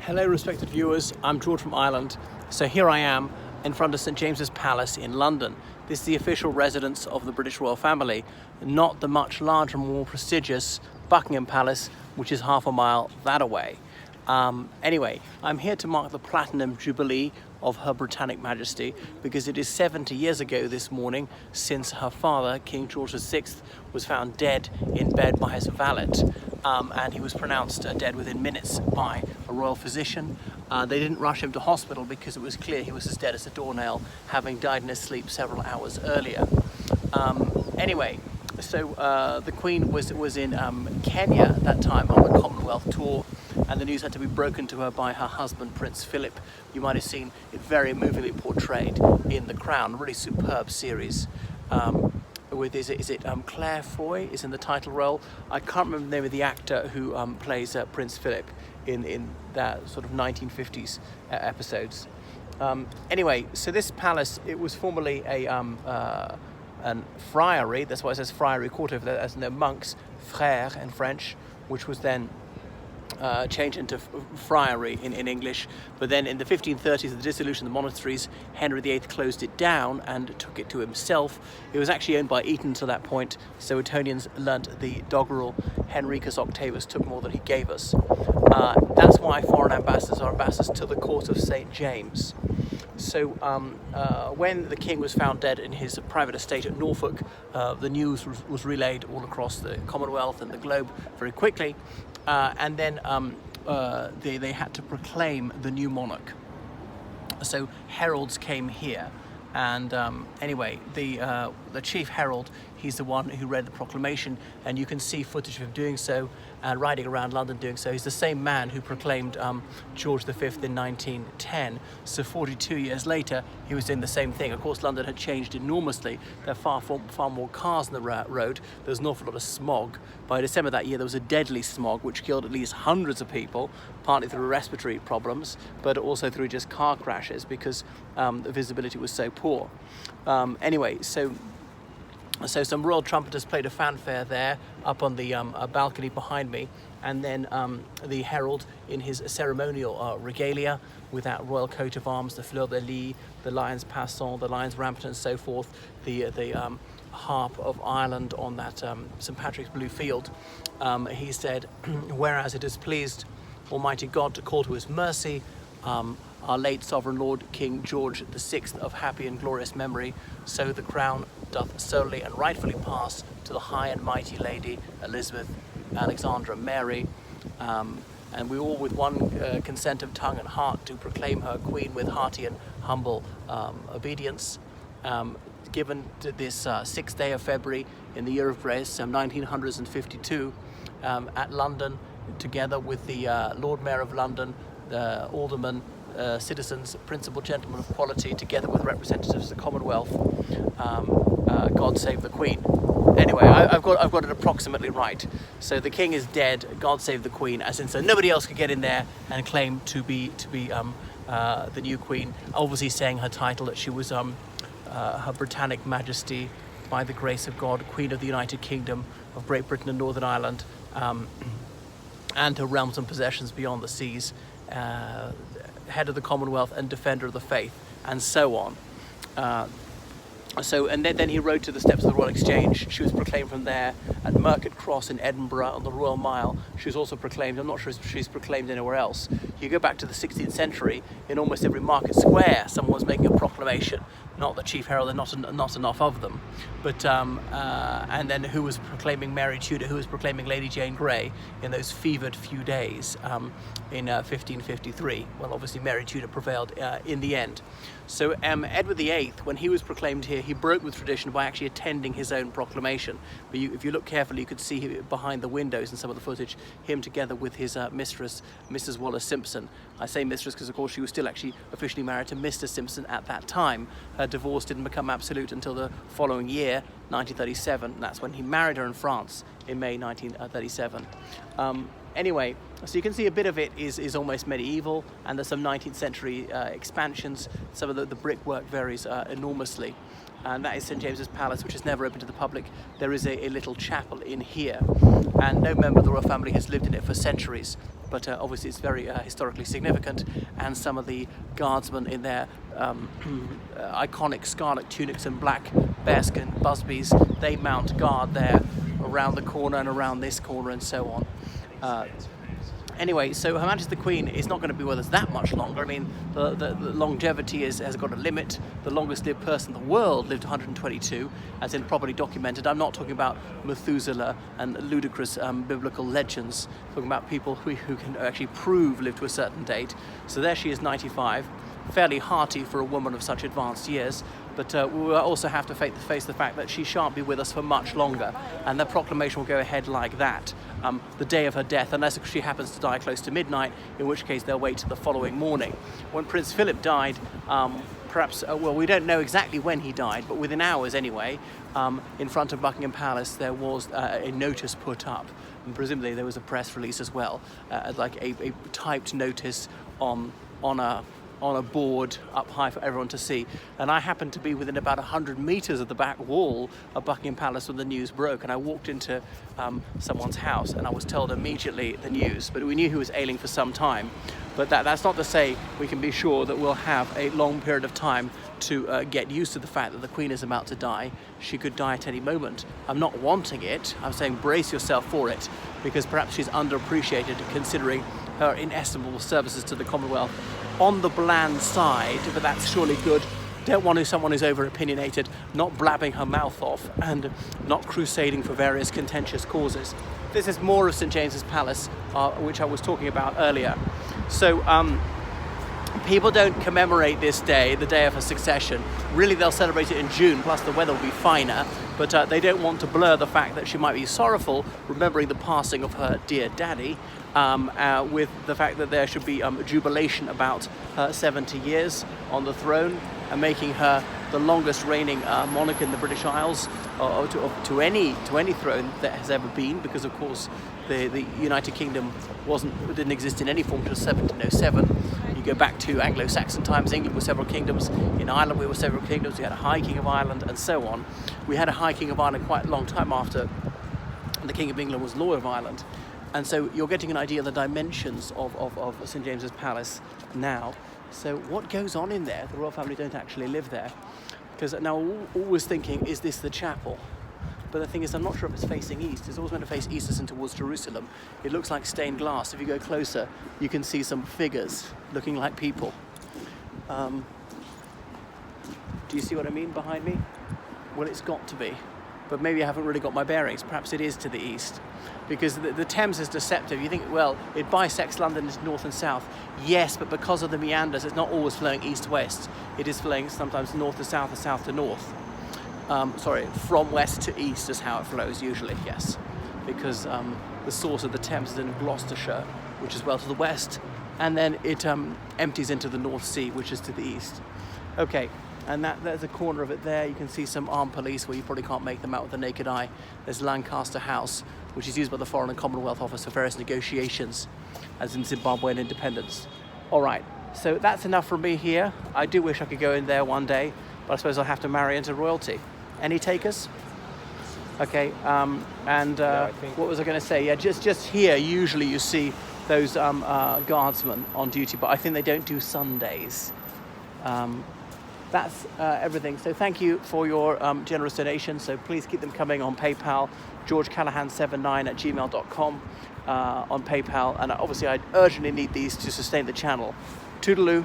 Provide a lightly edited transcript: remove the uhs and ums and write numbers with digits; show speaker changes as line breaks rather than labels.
Hello respected viewers, I'm George from Ireland. So here I am in front of St James's Palace in London. This is the official residence of the British royal family, not the much larger, more prestigious Buckingham Palace, which is half a mile that away. Anyway, I'm here to mark the Platinum Jubilee of Her Britannic Majesty because it is 70 years ago this morning since her father, King George VI, was found dead in bed by his valet. And he was pronounced dead within minutes by a royal physician. They didn't rush him to hospital because it was clear he was as dead as a doornail, having died in his sleep several hours earlier. Anyway, so the Queen was in Kenya at that time on a Commonwealth tour, and the news had to be broken to her by her husband, Prince Philip. You might have seen it very movingly portrayed in The Crown, a really superb series. With is it Claire Foy is in the title role. I can't remember the name of the actor who plays Prince Philip in that sort of 1950s episodes. Anyway, so this palace, it was formerly a friary. That's why it says friary court over there, as in the monks, frère in French, which was then changed into friary in English. But then in the 1530s, the dissolution of the monasteries, Henry VIII closed it down and took it to himself. It was actually owned by Eton to that point, so Etonians learnt the doggerel Henricus Octavius took more than he gave us. That's why foreign ambassadors are ambassadors to the court of St. James. So when the king was found dead in his private estate at Norfolk, the news was relayed all across the Commonwealth and the globe very quickly. And then they had to proclaim the new monarch. So heralds came here, and anyway, the chief herald, he's the one who read the proclamation, and you can see footage of him doing so and riding around London doing so. He's the same man who proclaimed George V in 1910. So 42 years later, he was doing the same thing. Of course, London had changed enormously. There are far more cars on the road. There was an awful lot of smog. By December that year, there was a deadly smog which killed at least hundreds of people, partly through respiratory problems, but also through just car crashes because the visibility was so poor. Anyway, so some royal trumpeters played a fanfare there up on the balcony behind me, and then the herald in his ceremonial regalia with that royal coat of arms, the fleur-de-lis, the lions passant, the lions rampant and so forth, the harp of Ireland on that St. Patrick's blue field. He said, whereas it has pleased Almighty God to call to his mercy our late sovereign lord King George VI of happy and glorious memory, so the crown doth solely and rightfully pass to the high and mighty lady Elizabeth Alexandra Mary, and we all with one consent of tongue and heart do proclaim her queen with hearty and humble obedience, given to this 6th day of February in the year of grace 1952 at London, together with the Lord Mayor of London, the aldermen, citizens, principal gentlemen of quality, together with representatives of the Commonwealth. God save the Queen. Anyway, I've got it approximately right. So the king is dead. God save the Queen, as in so nobody else could get in there and claim to be the new Queen. Obviously, saying her title that she was Her Britannic Majesty, by the grace of God, Queen of the United Kingdom of Great Britain and Northern Ireland, and her realms and possessions beyond the seas. Head of the Commonwealth and defender of the faith, and so on. And then he rode to the steps of the Royal Exchange. She was proclaimed from there at Market Cross in Edinburgh on the Royal Mile. She was also proclaimed, I'm not sure if she's proclaimed anywhere else. You go back to the 16th century, in almost every market square someone was making a proclamation. Not the chief herald, and not enough of them. But and then who was proclaiming Mary Tudor, who was proclaiming Lady Jane Grey in those fevered few days in 1553. Well, obviously Mary Tudor prevailed in the end. So Edward VIII, when he was proclaimed here, he broke with tradition by actually attending his own proclamation. But if you look carefully, you could see behind the windows in some of the footage, him together with his mistress, Mrs. Wallace Simpson. I say mistress because, of course, she was still actually officially married to Mr. Simpson at that time. Her divorce didn't become absolute until the following year, 1937. That's when he married her in France in May 1937. Anyway, so you can see a bit of it is almost medieval, and there's some 19th century expansions. Some of the brickwork varies enormously. And that is St James's Palace, which is never open to the public. There is a little chapel in here, and no member of the royal family has lived in it for centuries. but obviously it's very historically significant, and some of the guardsmen in their iconic scarlet tunics and black bearskin busbies, they mount guard there around the corner and around this corner and so on. Anyway, so Her Majesty the Queen is not going to be with us that much longer. I mean, the longevity has got a limit. The longest lived person in the world lived 122, as in properly documented. I'm not talking about Methuselah and ludicrous biblical legends. I'm talking about people who can actually prove lived to a certain date. So there she is, 95. Fairly hearty for a woman of such advanced years, but we will also have to face the fact that she shan't be with us for much longer, and the proclamation will go ahead like that, the day of her death, unless she happens to die close to midnight, in which case they'll wait till the following morning. When Prince Philip died, perhaps, well, we don't know exactly when he died, but within hours anyway, in front of Buckingham Palace there was a notice put up, and presumably there was a press release as well, like a typed notice on a board up high for everyone to see. And I happened to be within about 100 meters of the back wall of Buckingham Palace when the news broke, and I walked into someone's house and I was told immediately the news, but we knew he was ailing for some time. But that's not to say we can be sure that we'll have a long period of time to get used to the fact that the Queen is about to die. She could die at any moment. I'm not wanting it, I'm saying brace yourself for it, because perhaps she's underappreciated considering her inestimable services to the Commonwealth. On the bland side, but that's surely good. Don't want someone who's over opinionated, not blabbing her mouth off and not crusading for various contentious causes. This is more of St James's Palace, which I was talking about earlier. So people don't commemorate this day, the day of her succession. Really, they'll celebrate it in June, plus the weather will be finer, but they don't want to blur the fact that she might be sorrowful, remembering the passing of her dear daddy, with the fact that there should be jubilation about her 70 years on the throne, and making her the longest reigning monarch in the British Isles, or to any throne that has ever been, because of course the United Kingdom didn't exist in any form until 1707. You go back to Anglo-Saxon times, England was several kingdoms. In Ireland we were several kingdoms. We had a High King of Ireland and so on. We had a High King of Ireland quite a long time after the King of England was Lord of Ireland. And so you're getting an idea of the dimensions of St James's Palace now. So what goes on in there? The royal family don't actually live there. Because now I'm always thinking, is this the chapel? But the thing is, I'm not sure if it's facing east. It's always meant to face east as in towards Jerusalem. It looks like stained glass. If you go closer, you can see some figures looking like people. Do you see what I mean behind me? Well, it's got to be. But maybe I haven't really got my bearings. Perhaps it is to the east. Because the Thames is deceptive. You think, well, it bisects London into north and south. Yes, but because of the meanders, it's not always flowing east-west. It is flowing sometimes north to south or south to north. From west to east is how it flows usually, yes. Because the source of the Thames is in Gloucestershire, which is well to the west. And then it empties into the North Sea, which is to the east. Okay. And there's a corner of it there. You can see some armed police where you probably can't make them out with the naked eye. There's Lancaster House, which is used by the Foreign and Commonwealth Office for various negotiations, as in Zimbabwean independence. All right, so that's enough from me here. I do wish I could go in there one day, but I suppose I'll have to marry into royalty. Any takers? Okay, what was I going to say? Yeah, just here, usually you see those guardsmen on duty, but I think they don't do Sundays. That's everything. So thank you for your generous donations. So please keep them coming on PayPal, georgecallahan79@gmail.com on PayPal. And obviously I urgently need these to sustain the channel. Toodaloo.